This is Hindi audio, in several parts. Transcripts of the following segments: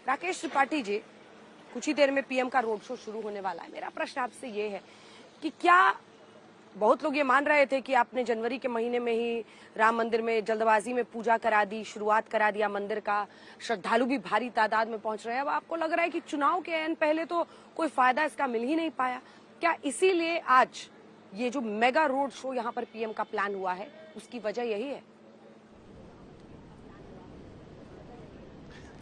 राकेश त्रिपाठी जी, कुछ ही देर में पीएम का रोड शो शुरू होने वाला है। मेरा प्रश्न आपसे ये है कि क्या बहुत लोग ये मान रहे थे कि आपने जनवरी के महीने में ही राम मंदिर में जल्दबाजी में पूजा करा दी, शुरुआत करा दिया मंदिर का, श्रद्धालु भी भारी तादाद में पहुंच रहे हैं। अब आपको लग रहा है कि चुनाव के ऐन पहले तो कोई फायदा इसका मिल ही नहीं पाया, क्या इसीलिए आज ये जो मेगा रोड शो यहाँ पर पीएम का प्लान हुआ है उसकी वजह यही है?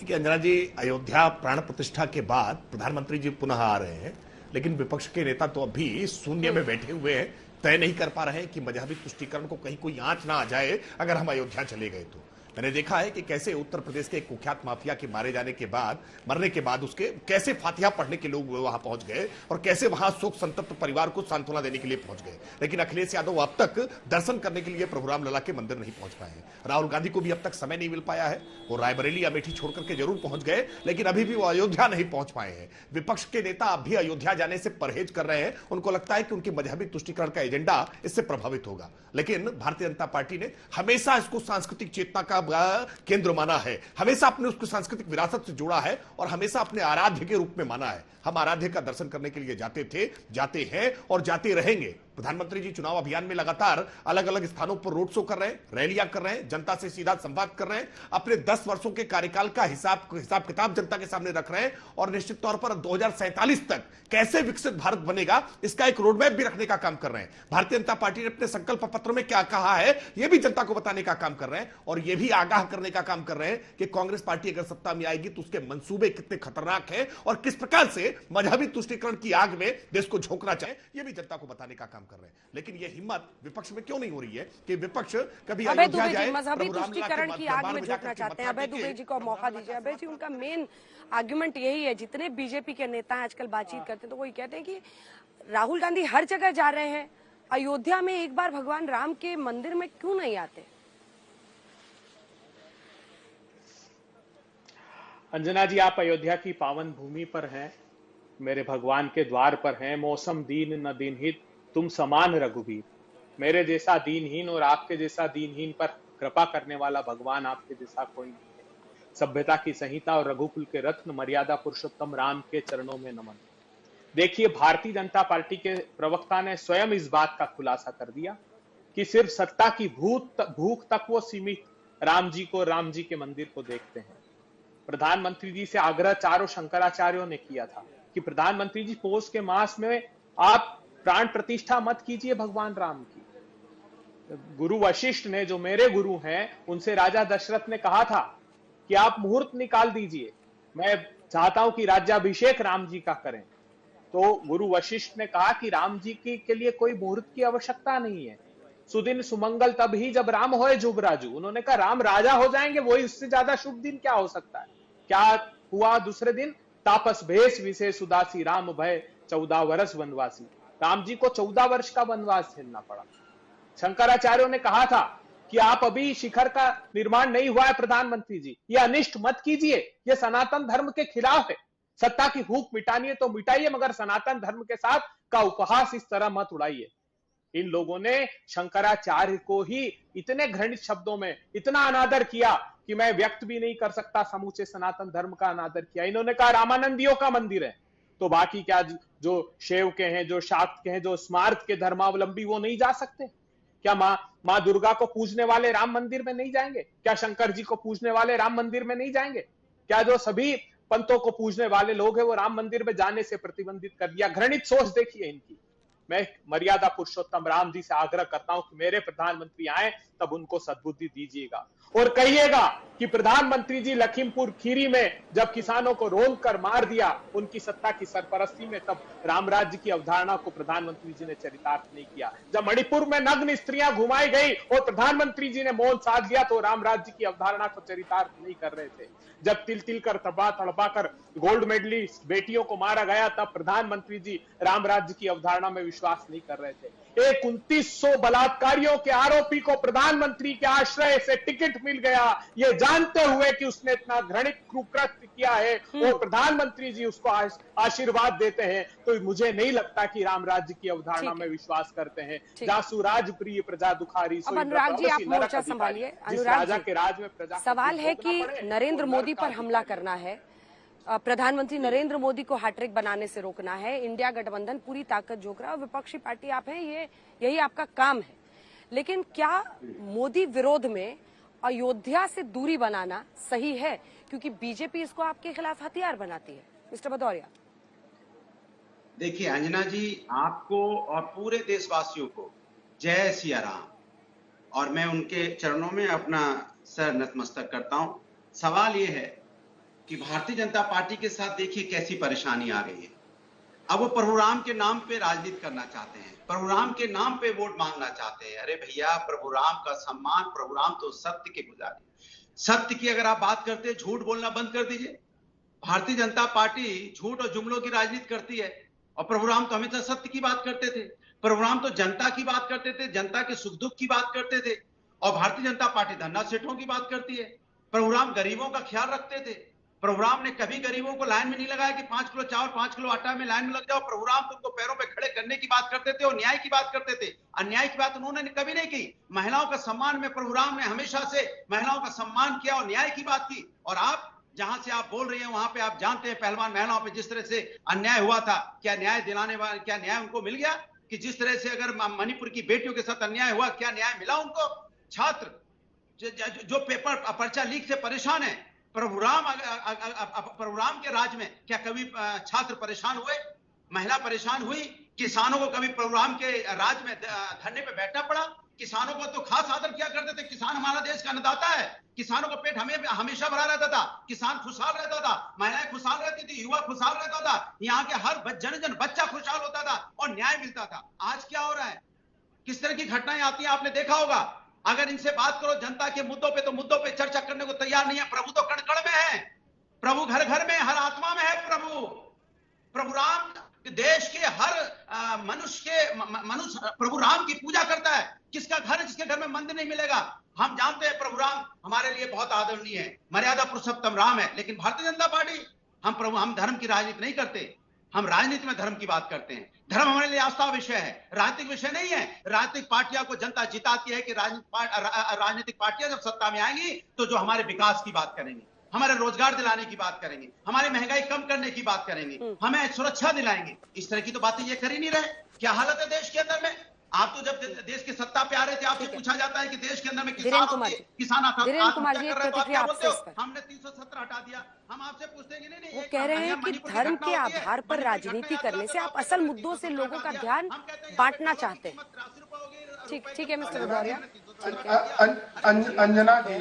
देखिए अंजना जी, अयोध्या प्राण प्रतिष्ठा के बाद प्रधानमंत्री जी पुनः आ रहे हैं, लेकिन विपक्ष के नेता तो अभी शून्य में बैठे हुए हैं, तय नहीं कर पा रहे हैं कि मजहबी तुष्टीकरण को कहीं कोई आंच ना आ जाए अगर हम अयोध्या चले गए तो। मैंने देखा है कि कैसे उत्तर प्रदेश के एक कुख्यात माफिया के मारे जाने के बाद, मरने के बाद उसके कैसे फातिहा पढ़ने के लोग वहां पहुंच गए और कैसे वहां शोक संतप्त परिवार को सांत्वना देने के लिए पहुंच गए। लेकिन अखिलेश यादव अब तक दर्शन करने के लिए प्रभु राम लला के मंदिर नहीं पहुंच पाए हैं। राहुल गांधी को भी अब तक समय नहीं मिल पाया है। वो रायबरेली अमेठी छोड़ करके जरूर पहुंच गए, लेकिन अभी भी वो अयोध्या नहीं पहुंच पाए हैं। विपक्ष के नेता अब भी अयोध्या जाने से परहेज कर रहे हैं। उनको लगता है कि उनकी मजहबी तुष्टीकरण का एजेंडा इससे प्रभावित होगा। लेकिन भारतीय जनता पार्टी ने हमेशा इसको सांस्कृतिक चेतना का केंद्र माना है, हमेशा अपने उसको सांस्कृतिक विरासत से जोड़ा है और हमेशा अपने आराध्य के रूप में माना है। हम आराध्य का दर्शन करने के लिए जाते थे, जाते हैं और जाते रहेंगे। प्रधानमंत्री जी चुनाव अभियान में लगातार अलग अलग स्थानों पर रोड शो कर रहे हैं, रैलियां कर रहे हैं, जनता से सीधा संवाद कर रहे हैं, अपने 10 वर्षों के कार्यकाल का हिसाब किताब जनता के सामने रख रहे हैं और निश्चित तौर पर 2047 तक कैसे विकसित भारत बनेगा इसका एक रोडमैप भी रखने का काम कर रहे हैं। भारतीय जनता पार्टी ने अपने संकल्प पत्र में क्या कहा है यह भी जनता को बताने का काम कर रहे हैं और यह भी आगाह करने का काम कर रहे हैं कि कांग्रेस पार्टी अगर सत्ता में आएगी तो उसके मंसूबे कितने खतरनाक हैं और किस प्रकार से मजहबी तुष्टीकरण की आग में देश को झोंकना चाहे, यह भी जनता को बताने का काम कर रहे हैं। लेकिन यह हिम्मत विपक्ष में क्यों नहीं हो रही है कि विपक्ष कभी अयोध्या जाए, मजहबी तुष्टीकरण की आग में झोंकना चाहते हैं? अभय दुबे जी को मौका दीजिए। अभय जी, उनका मेन आर्गुमेंट यही है, जितने बीजेपी के नेता आजकल बातचीत करते हैं तो वही कहते हैं कि राहुल गांधी हर जगह जा रहे हैं, अयोध्या में एक बार भगवान राम के मंदिर में क्यों नहीं आते? अंजना जी, आप अयोध्या की पावन भूमि पर हैं, मेरे भगवान के द्वार पर हैं। मौसम दीन न दीनहित तुम समान रघुवीर। मेरे जैसा दीनहीन और आपके जैसा दीनहीन पर कृपा करने वाला भगवान आपके जैसा कोई नहीं है। सभ्यता की संहिता और रघुकुल के रत्न मर्यादा पुरुषोत्तम राम के चरणों में नमन। देखिए, भारतीय जनता पार्टी के प्रवक्ता ने स्वयं इस बात का खुलासा कर दिया कि सिर्फ सत्ता की भूख तक वो सीमित राम जी के मंदिर को देखते हैं। प्रधानमंत्री जी से आग्रह चारों शंकराचार्यों ने किया था कि प्रधानमंत्री जी पौष के मास में आप प्राण प्रतिष्ठा मत कीजिए भगवान राम की। गुरु वशिष्ठ ने, जो मेरे गुरु हैं, उनसे राजा दशरथ ने कहा था कि आप मुहूर्त निकाल दीजिए, मैं चाहता हूं कि राज्याभिषेक राम जी का करें। तो गुरु वशिष्ठ ने कहा कि राम जी के लिए कोई मुहूर्त की आवश्यकता नहीं है। सुदिन सुमंगल तब ही जब राम होए जुबराजू। उन्होंने कहा राम राजा हो जाएंगे, वही उससे ज्यादा शुभ दिन क्या हो सकता है। क्या हुआ दूसरे दिन? तापस भेष विशेष उदासी राम भय 14 वर्ष वनवासी। राम जी को 14 वर्ष का वनवास झेलना पड़ा। शंकराचार्यों ने कहा था कि आप अभी शिखर का निर्माण नहीं हुआ है प्रधानमंत्री जी, ये अनिष्ट मत कीजिए, ये सनातन धर्म के खिलाफ है। सत्ता की भूख मिटानी है तो मिटाइए, मगर सनातन धर्म के साथ का उपहास इस तरह मत उड़ाइए। इन लोगों ने शंकराचार्य को ही इतने घृणित शब्दों में इतना अनादर किया कि मैं व्यक्त भी नहीं कर सकता। समूचे सनातन धर्म का अनादर किया। इन्होंने कहा रामानंदियों का मंदिर है, तो बाकी क्या जो शैव के हैं, जो शाक्त के हैं, जो स्मार्त के धर्मावलंबी, वो नहीं जा सकते? क्या माँ दुर्गा को पूजने वाले राम मंदिर में नहीं जाएंगे? क्या शंकर जी को पूजने वाले राम मंदिर में नहीं जाएंगे? क्या जो सभी पंथों को पूजने वाले लोग हैं वो राम मंदिर में जाने से प्रतिबंधित कर दिया? घृणित सोच देखिए इनकी। मैं मर्यादा पुरुषोत्तम राम जी से आग्रह करता हूं कि मेरे प्रधानमंत्री आए तब उनको सद्बुद्धि दीजिएगा और कहिएगा कि प्रधानमंत्री जी लखीमपुर खीरी में जब किसानों को रोंद कर मार दिया उनकी सत्ता की सरपरस्ती में, तब राम राज्य की अवधारणा को प्रधानमंत्री जी ने चरितार्थ नहीं किया। जब मणिपुर में नग्न स्त्रियां घुमाई गई और प्रधानमंत्री जी ने मौन साध लिया तो राम राज्य की अवधारणा को चरितार्थ नहीं कर रहे थे। जब तिल तिल कर तड़पा कर गोल्ड मेडलिस्ट बेटियों को मारा गया तब प्रधानमंत्री जी राम राज्य की अवधारणा में विश्वास नहीं कर रहे थे। 2900 बलात्कारियों के आरोपी को प्रधानमंत्री के आश्रय से टिकट मिल गया, ये जानते हुए कि उसने इतना घृणित कुकृत्य किया है और प्रधानमंत्री जी उसको आशीर्वाद देते हैं। तो मुझे नहीं लगता कि राम राज्य की अवधारणा में विश्वास करते हैं। जासू राज प्रिय प्रजा दुखारी। अनुराग जी, आप मोर्चा संभालिए। अनुराग राजा के राज में प्रजा। सवाल है कि नरेंद्र मोदी पर हमला करना है, प्रधानमंत्री नरेंद्र मोदी को हैट्रिक बनाने से रोकना है, इंडिया गठबंधन पूरी ताकत झोंक रहा है और विपक्षी पार्टी आप हैं, यही आपका काम है। लेकिन क्या मोदी विरोध में अयोध्या से दूरी बनाना सही है? क्योंकि बीजेपी इसको आपके खिलाफ हथियार बनाती है। मिस्टर भदौरिया, देखिए अंजना जी, आपको और पूरे देशवासियों को जय सिया राम, और मैं उनके चरणों में अपना सर नतमस्तक करता हूं। सवाल यह है कि भारतीय जनता पार्टी के साथ देखिए कैसी परेशानी आ गई है। अब वो प्रभु राम के नाम पे राजनीति करना चाहते हैं, प्रभु राम के नाम पे वोट मांगना चाहते हैं। अरे भैया, प्रभु राम का सम्मान, प्रभु राम तो सत्य के पुजारी। सत्य की अगर आप बात करते हैं, झूठ बोलना बंद कर दीजिए। भारतीय जनता पार्टी झूठ और जुमलों की राजनीति करती है, और प्रभु राम तो हमेशा सत्य की बात करते थे। प्रभु राम तो जनता की बात करते थे, जनता के सुख दुख की बात करते थे। और भारतीय जनता पार्टी धन्ना सेठों की बात करती है। प्रभु राम गरीबों का ख्याल रखते थे। प्रभु राम ने कभी गरीबों को लाइन में नहीं लगाया कि 5 किलो चावल 5 किलो आटा में लाइन में लग जाओ। प्रभु राम तो उनको पैरों पे खड़े करने की बात करते थे और न्याय की बात करते थे। अन्याय की बात उन्होंने कभी नहीं की। महिलाओं का सम्मान में प्रभु राम ने हमेशा से महिलाओं का सम्मान किया और न्याय की बात की। और आप जहां से आप बोल रही हैं वहां पे आप जानते हैं पहलवान महिलाओं पे जिस तरह से अन्याय हुआ था, क्या न्याय दिलाने वाला, क्या न्याय उनको मिल गया? कि जिस तरह से अगर मणिपुर की बेटियों के साथ अन्याय हुआ, क्या न्याय मिला उनको? छात्र जो पेपर पर्चा लीक से परेशान है, प्रभु राम के राज में क्या कभी छात्र परेशान हुए? महिला परेशान हुई? किसानों को कभी प्रभु राम के राज में धरने पे बैठना पड़ा? किसानों को तो खास आदर किया करते थे। किसान हमारा देश का अन्नदाता है। किसानों का पेट हमेशा भरा रहता था। किसान खुशहाल रहता था, महिलाएं खुशहाल रहती थी, युवा खुशहाल रहता था, यहाँ के हर जन बच्चा खुशहाल होता था और न्याय मिलता था। आज क्या हो रहा है? किस तरह की घटनाएं आती हैं आपने देखा होगा। अगर इनसे बात करो जनता के मुद्दों पे, तो मुद्दों पे चर्चा करने को तैयार नहीं है। प्रभु तो कण कण में है, प्रभु घर घर में, हर आत्मा में है। प्रभु राम देश के हर मनुष्य प्रभु राम की पूजा करता है। किसका घर है जिसके घर में मंदिर नहीं मिलेगा? हम जानते हैं प्रभु राम हमारे लिए बहुत आदरणीय है, मर्यादा पुरुषोत्तम राम है। लेकिन भारतीय जनता पार्टी, हम धर्म की राजनीति नहीं करते। हम राजनीति में धर्म की बात करते हैं। धर्म हमारे लिए आस्था विषय है, राजनीतिक विषय नहीं है। राजनीतिक पार्टियां को जनता जिताती है कि राजनीतिक पार्टियां जब सत्ता में आएंगी तो जो हमारे विकास की बात करेंगे, हमारे रोजगार दिलाने की बात करेंगे, हमारी महंगाई कम करने की बात करेंगे, हमें सुरक्षा दिलाएंगे। इस तरह की तो बातें ये कर ही नहीं रहे। क्या हालत है देश के अंदर में? आप तो जब देश की सत्ता पे आ रहे थे, आपसे पूछा जाता है कि देश के अंदर में किसान आत्महत्या कर रहे, तो आप क्या बोलते हो? हमने 370 हटा दिया। हम आपसे पूछते हैं कि नहीं, वो कह रहे हैं कि धर्म के आधार पर राजनीति करने से आप असल मुद्दों से लोगों का ध्यान बांटना चाहते हैं। ठीक है मिस्टर भदौरिया। अंजना जी,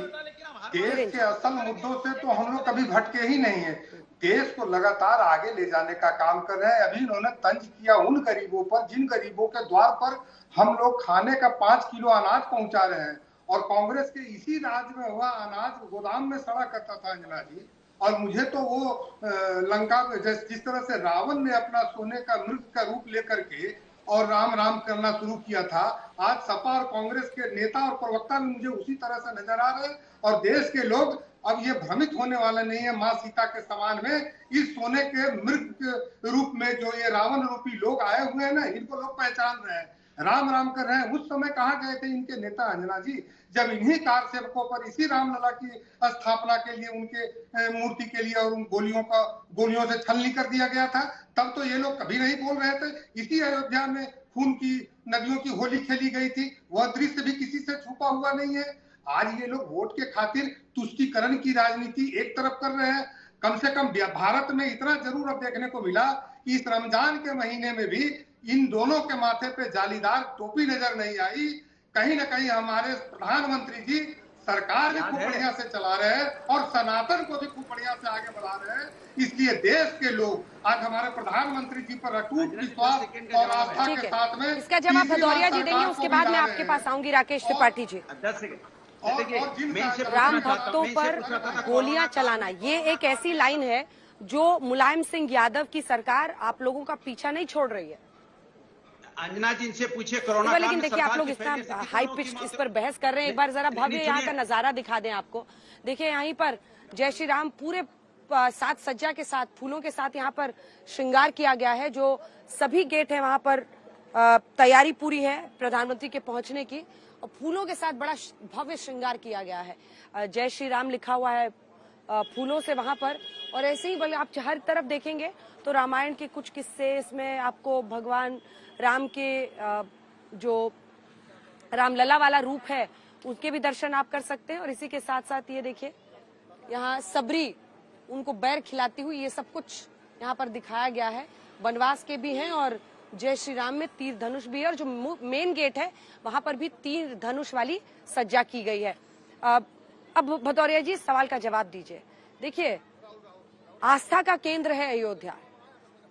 देश के असल मुद्दों से तो हम लोग कभी भटके ही नहीं है। देश को लगातार आगे ले जाने का काम कर रहे हैं। अभी इन्होंने तंज किया उन गरीबों पर जिन गरीबों के द्वार पर हम लोग खाने का 5 किलो अनाज पहुंचा रहे हैं। और कांग्रेस के इसी राज्य में हुआ अनाज गोदाम में सड़ा करता था अंजना जी। और मुझे तो वो लंका जिस तरह से रावण ने अपना सोने का मृग का रूप लेकर के और राम राम करना शुरू किया था, आज सपा और कांग्रेस के नेता और प्रवक्ता भी मुझे उसी तरह से नजर आ रहे हैं। और देश के लोग अब ये भ्रमित होने वाले नहीं है। माँ सीता के समान में इस सोने के मृग के रूप में जो ये रावण रूपी लोग आए हुए हैं ना, इनको लोग पहचान रहे हैं, राम राम कर रहे हैं। उस समय कहाँ गए थे इनके नेता अंजना जी, जब इन्हीं कार सेवकों पर इसी रामलला की स्थापना के लिए, उनके मूर्ति के लिए और उन गोलियों से छलनी कर दिया गया था। तब तो ये लोग कभी नहीं बोल रहे थे। इसी अयोध्या में खून की नदियों की होली खेली गई थी, वह दृश्य भी किसी से छुपा हुआ नहीं है। आज ये लोग वोट के खातिर तुष्टीकरण की राजनीति एक तरफ कर रहे हैं। कम से कम भारत में इतना जरूर अब देखने को मिला कि इस रमजान के महीने में भी इन दोनों के माथे पे जालीदार टोपी नजर नहीं आई। कहीं ना कहीं हमारे प्रधानमंत्री जी सरकार भी खूब बढ़िया से चला रहे हैं और सनातन को भी खूब बढ़िया से आगे बढ़ा रहे हैं। इसलिए देश के लोग आज हमारे प्रधानमंत्री जी पर अटूट विश्वास और आस्था के साथ में। इसका जवाब भदौरिया जी देंगे, उसके बाद मैं आपके पास आऊंगी राकेश त्रिपाठी जी। राम भक्तों पर गोलियां चलाना, ये एक ऐसी लाइन है जो मुलायम सिंह यादव की सरकार आप लोगों का पीछा नहीं छोड़ रही है। अंजना जी इनसे पूछे कोरोना, लेकिन देखिए आप लोग इतना हाई पिच इस पर बहस कर रहे हैं। एक बार जरा भव्य यहाँ का नजारा दिखा दें आपको। देखिए यहीं पर जय श्री राम पूरे साज सज्जा के साथ, फूलों के साथ यहाँ पर श्रृंगार किया गया है। जो सभी गेट है वहां पर तैयारी पूरी है प्रधानमंत्री के पहुंचने की, और फूलों के साथ बड़ा भव्य श्रृंगार किया गया है। जय श्री राम लिखा हुआ है फूलों से वहां पर। और ऐसे ही बल्कि आप हर तरफ देखेंगे तो रामायण के कुछ किस्से, इसमें आपको भगवान राम के जो रामलला वाला रूप है उसके भी दर्शन आप कर सकते हैं। और इसी के साथ साथ ये देखिए यहाँ सबरी उनको बैर खिलाती हुई, ये सब कुछ यहाँ पर दिखाया गया है। वनवास के भी हैं और जय श्री राम में तीर धनुष भी है, और जो मेन गेट है वहां पर भी तीर धनुष वाली सज्जा की गई है। अब भदौरिया जी सवाल का जवाब दीजिए। देखिए, आस्था का केंद्र है अयोध्या,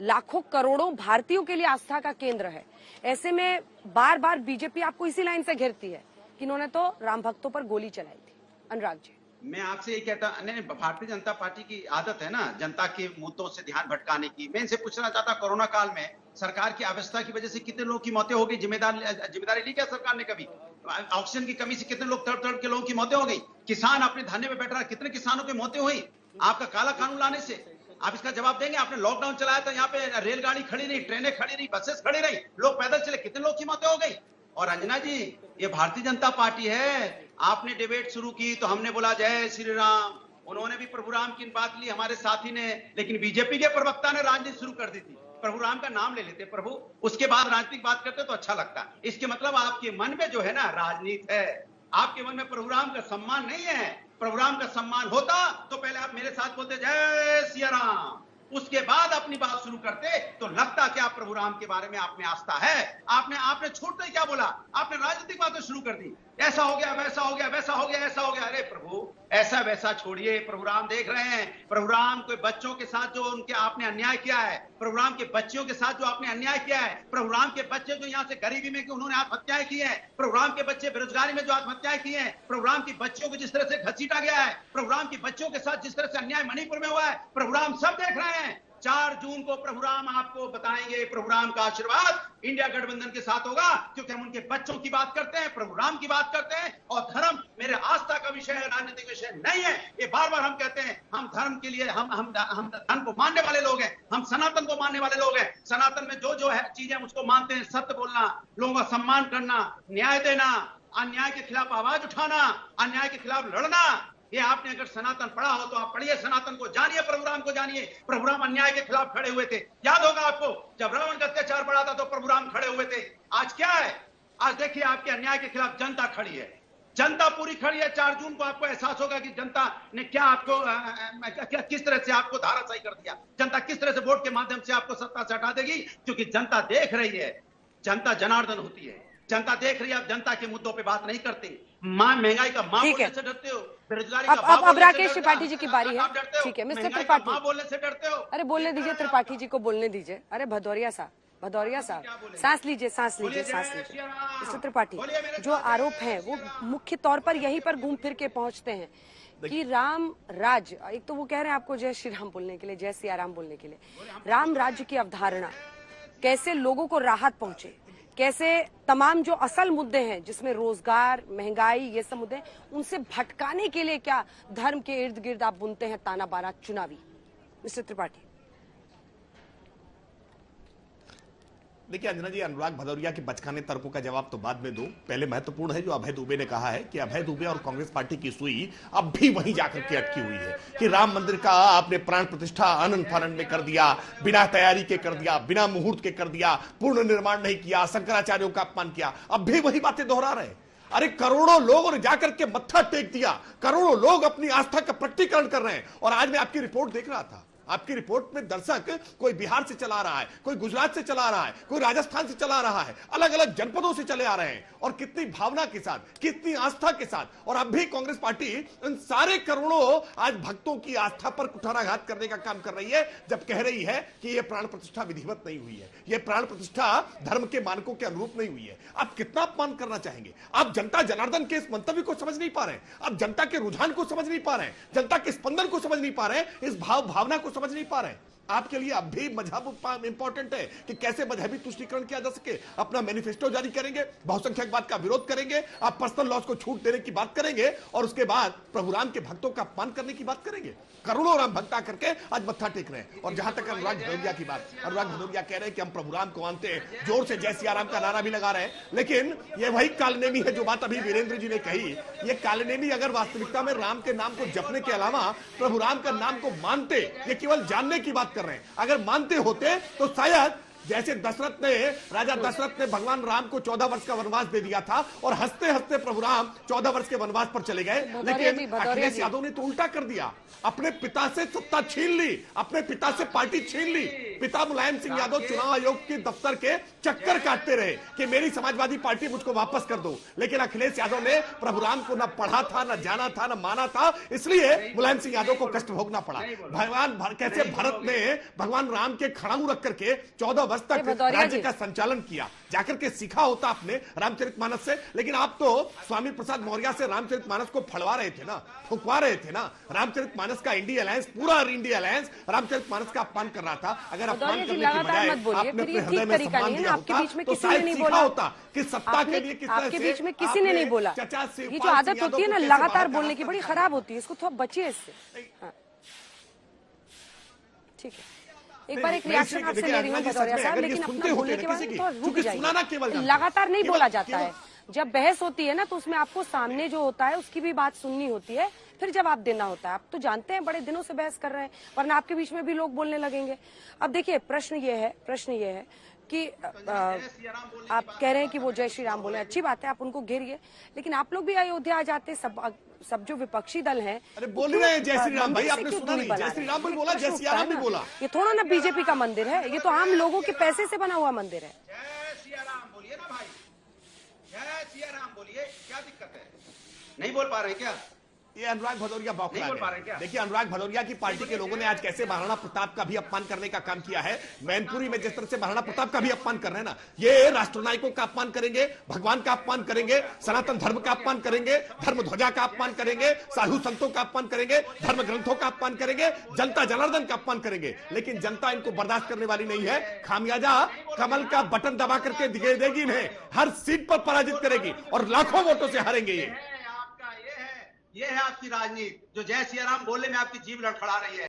लाखों करोड़ों भारतीयों के लिए आस्था का केंद्र है। ऐसे में बार बार बीजेपी आपको इसी लाइन से घेरती है कि इन्होंने तो राम भक्तों पर गोली चलाई थी। अनुराग जी, मैं आपसे ये कहता, नहीं, भारतीय जनता पार्टी की आदत है ना जनता के मुद्दों से ध्यान भटकाने की। मैं इनसे पूछना चाहता, कोरोना काल में सरकार की अव्यवस्था की वजह से कितने लोगों की मौतें हो गई? जिम्मेदारी ली क्या सरकार ने कभी? ऑक्सीजन की कमी से कितने लोग तड़प के लोगों की मौतें हो गई? किसान अपने धरने में बैठ रहा, कितने किसानों की मौतें हुई आपका काला कानून लाने से? आप इसका जवाब देंगे? आपने लॉकडाउन चलाया था, यहाँ पे रेलगाड़ी खड़ी रही, ट्रेनें खड़ी रही, बसेस खड़ी रही, लोग पैदल चले, कितने लोग की मौतें हो गई? और अंजना जी, ये भारतीय जनता पार्टी है। आपने डिबेट शुरू की तो हमने बोला जय श्री राम, उन्होंने भी प्रभु राम की बात ली, हमारे साथी ने। लेकिन बीजेपी के प्रवक्ता ने राजनीति शुरू कर दी थी। प्रभु राम का नाम ले लेते प्रभु, उसके बाद राजनीतिक बात करते तो अच्छा लगता। इसके मतलब आपके मन में जो है ना राजनीति है, आपके मन में प्रभु राम का सम्मान नहीं है। प्रभु राम का सम्मान होता तो पहले आप मेरे साथ बोलते जय सिया राम, उसके बाद अपनी बात शुरू करते तो लगता क्या प्रभु राम के बारे में आप में आस्था है। आपने छूटते ही क्या बोला? आपने राजनीतिक बातें शुरू कर दी, ऐसा हो गया, वैसा हो गया, वैसा हो गया, ऐसा हो गया। अरे प्रभु, ऐसा वैसा छोड़िए, प्रभु राम देख रहे हैं। प्रभु राम के बच्चों के साथ जो उनके आपने अन्याय किया है, प्रभु राम के बच्चों के साथ जो आपने अन्याय किया है, प्रभु राम के बच्चे जो यहाँ से गरीबी में कि उन्होंने आत्महत्याएं की है, प्रभु राम के बच्चे बेरोजगारी में जो आत्महत्याएं की है, प्रभु राम की बच्चियों को जिस तरह से घसीटा गया है, प्रभु राम की बच्चों के साथ जिस तरह से अन्याय मणिपुर में हुआ है, प्रभु राम सब देख रहे हैं। 4 जून को प्रभु राम आपको बताएंगे। प्रभु राम का आशीर्वाद इंडिया गठबंधन के साथ होगा, क्योंकि हम उनके बच्चों की बात करते हैं, प्रभु राम की बात करते हैं। और धर्म मेरे आस्था का विषय है, राजनीतिक विषय नहीं है। ये बार बार हम कहते हैं, हम धर्म के लिए हम धर्म को मानने वाले लोग हैं, हम सनातन को मानने वाले लोग हैं। सनातन में जो है चीजें उसको मानते हैं, सत्य बोलना, लोगों का सम्मान करना, न्याय देना, अन्याय के खिलाफ आवाज उठाना, अन्याय के खिलाफ लड़ना। ये आपने अगर सनातन पढ़ा हो तो आप पढ़िए सनातन को, जानिए प्रभु राम को, जानिए। प्रभु राम अन्याय के खिलाफ खड़े हुए थे। याद होगा आपको, जब रावण का अत्याचार बढ़ा था तो प्रभु राम खड़े हुए थे। आज क्या है? आज देखिए आपके अन्याय के खिलाफ जनता खड़ी है, जनता पूरी खड़ी है। 4 जून को आपको एहसास होगा कि जनता ने क्या आपको किस तरह से आपको धाराशायी कर दिया। जनता किस तरह से वोट के माध्यम से आपको सत्ता से हटा देगी, क्योंकि जनता देख रही है। जनता जनार्दन होती है, जनता देख रही है। आप जनता के मुद्दों पे बात नहीं करते। महंगाई का मां बोलने से डरते हो, बेरोजगारी का अब राकेश त्रिपाठी जी की बारी है। ठीक है मिस्टर त्रिपाठी, मां बोलने से डरते हो। अरे बोलने दीजिए, त्रिपाठी जी को बोलने दीजिए। अरे भदौरिया साहब सांस लीजिए, सांस लीजिए। मिस्टर त्रिपाठी, जो आरोप है वो मुख्य तौर पर यहीं पर घूम फिर के पहुंचते हैं कि राम राज्य, एक तो वो कह रहे हैं आपको जय श्री राम बोलने के लिए, जय सिया राम बोलने के लिए, राम राज्य की अवधारणा कैसे लोगों को राहत पहुंचे, कैसे तमाम जो असल मुद्दे हैं जिसमें रोजगार, महंगाई, ये सब मुद्दे, उनसे भटकाने के लिए क्या धर्म के इर्द गिर्द आप बुनते हैं ताना बाना चुनावी? मिस्टर त्रिपाठी। देखिए अंजना जी, अनुराग भदौरिया के बचकाने तर्कों का जवाब तो बाद में दूं। पहले महत्वपूर्ण है जो अभय दुबे ने कहा है कि अभय दुबे और कांग्रेस पार्टी की सुई अब भी वहीं जाकर के अटकी हुई है कि राम मंदिर का आपने प्राण प्रतिष्ठा आनंद फानंद में कर दिया, बिना तैयारी के कर दिया, बिना मुहूर्त के कर दिया, पूर्ण निर्माण नहीं किया, शंकराचार्यों का अपमान किया। अब भी वही बातें दोहरा रहे हैं। अरे करोड़ों लोगों ने जाकर के मत्था टेक दिया, करोड़ों लोग अपनी आस्था का प्रकटीकरण कर रहे हैं। और आज मैं आपकी रिपोर्ट देख रहा था, आपकी रिपोर्ट में दर्शक कोई बिहार से चला रहा है, कोई गुजरात से चला रहा है, कोई राजस्थान से चला रहा है, अलग अलग जनपदों से चले आ रहे हैं। और कितनी भावना के साथ, कितनी आस्था के साथ। और अब भी कांग्रेस पार्टी इन सारे करोड़ों आज भक्तों की आस्था पर कुठाराघात करने का काम कर रही है, जब कह रही है कि यह प्राण प्रतिष्ठा विधिवत नहीं हुई है, यह प्राण प्रतिष्ठा धर्म के मानकों के अनुरूप नहीं हुई है। आप कितना अपमान करना चाहेंगे? आप जनता जनार्दन के इस मंतव्य को समझ नहीं पा रहे हैं, आप जनता के रुझान को समझ नहीं पा रहे हैं, जनता के स्पंदन को समझ नहीं पा रहे हैं, इस भावना को समझ नहीं पा रहे हैं। आपके लिए अब भी मजहब इंपॉर्टेंट है कि कैसे मजहबी तुष्टीकरण किया जा सके? अपना मैनिफेस्टो जारी करेंगे, बहुसंख्यकवाद का विरोध करेंगे, आप पर्सनल लॉज को छूट देने की बात करेंगे और उसके बाद प्रभु राम के भक्तों का अपमान करने की बात करेंगे। करोड़ों राम भक्त करके आज मत्था टेक रहे हैं। और जहां तक अनुराग भदौरिया की बात, अनुराग भदौरिया कह रहे हैं कि हम प्रभु राम को मानते हैं, जोर से जय सिया राम का नारा भी लगा रहे हैं, लेकिन ये वही कालनेमी है जो बात अभी वीरेंद्र जी ने कही। ये कालनेमी अगर वास्तविकता में राम के नाम को जपने के अलावा प्रभु राम का नाम को मानते, ये केवल जानने की बात कर रहे हैं, अगर मानते होते तो शायद जैसे राजा दशरथ ने भगवान राम को 14 वर्ष का वनवास दे दिया था और हंसते हंसते प्रभु राम 14 वर्ष के वनवास पर चले गए, लेकिन अखिलेश यादव ने तो उल्टा कर दिया, अपने पिता से सत्ता छीन ली, अपने पिता से पार्टी छीन ली। पिता मुलायम सिंह यादव चुनाव आयोग के दफ्तर के चक्कर काटते रहे कि मेरी समाजवादी पार्टी मुझको वापस कर दो, लेकिन अखिलेश यादव ने प्रभु राम को न पढ़ा था, न जाना था, न माना था, इसलिए मुलायम सिंह यादव को कष्ट भोगना पड़ा। कैसे भारत ने भगवान राम के खड़ाऊ रख करके 14 वर्ष तक राज्य का संचालन किया, जाकर के सीखा होता आपने रामचरितमानस से। लेकिन आप तो स्वामी प्रसाद मौर्य से रामचरितमानस को फड़वा रहे थे ना, फुकवा रहे थे ना। रामचरितमानस का इंडिया अलायंस, पूरा इंडिया अलायंस रामचरितमानस का अपमान कर रहा था। अगर अपमान करने की बजाय आपने अपने हृदय में सम्मान दिया होता तो शायद सीखा होता कि सत्ता के लिए किस तरह से आपके बीच में किसी ने नहीं बोला। ये जो आदत होती है ना लगातार बोलने की, बड़ी खराब होती है, इसको थोड़ा बचिए इससे। ठीक है, एक बार एक रिएक्शन आपसे ले रही हूँ भदौरिया साहब, लेकिन अपना बोलने के बाद थोड़ा रुक जाइए। लगातार नहीं बोला जाता है, जब बहस होती है ना तो उसमें आपको सामने जो होता है उसकी भी बात सुननी होती है, फिर जवाब देना होता है। आप तो जानते हैं बड़े दिनों से बहस कर रहे हैं, वरना आपके बीच में भी लोग बोलने लगेंगे। अब देखिए प्रश्न ये है कि आप कह रहे हैं कि वो जय श्री राम बोले, अच्छी बात है, आप उनको घेरिए, लेकिन आप लोग भी अयोध्या आ जाते, सब जो विपक्षी दल हैं। अरे बोल रहे हैं जय श्री राम, भाई आपने सुना नहीं? जय श्री राम भी बोला, जय सिया राम भी बोला। ये थोड़ा ना बीजेपी का मंदिर है, ये तो आम लोगों के पैसे से बना हुआ मंदिर है। जय सिया राम बोलिए ना भाई, जय सिया राम बोलिए, क्या दिक्कत है? नहीं बोल पा रहे क्या? ये अनुराग भदौरिया बौखला है। देखिए अनुराग भदौरिया की पार्टी के लोगों ने आज कैसे महाराणा प्रताप का भी अपमान करने का काम किया है। मैनपुरी में जिस तरह से महाराणा प्रताप का भी अपमान कर रहे हैं ना, ये राष्ट्रनायकों का अपमान करेंगे, भगवान का अपमान करेंगे, सनातन धर्म का अपमान करेंगे, धर्म ध्वजा का अपमान करेंगे, साधु संतों का अपमान करेंगे, धर्म ग्रंथों का अपमान करेंगे, जनता जनार्दन का अपमान करेंगे। लेकिन जनता इनको बर्दाश्त करने वाली नहीं है। खामियाजा कमल का बटन दबा करके दिखाई देगी इन्हें, हर सीट पर पराजित करेगी और लाखों वोटों से हारेंगे। ये है आपकी राजनीति, जो जय सिया राम बोलने में आपकी जीभ लड़खड़ा रही है।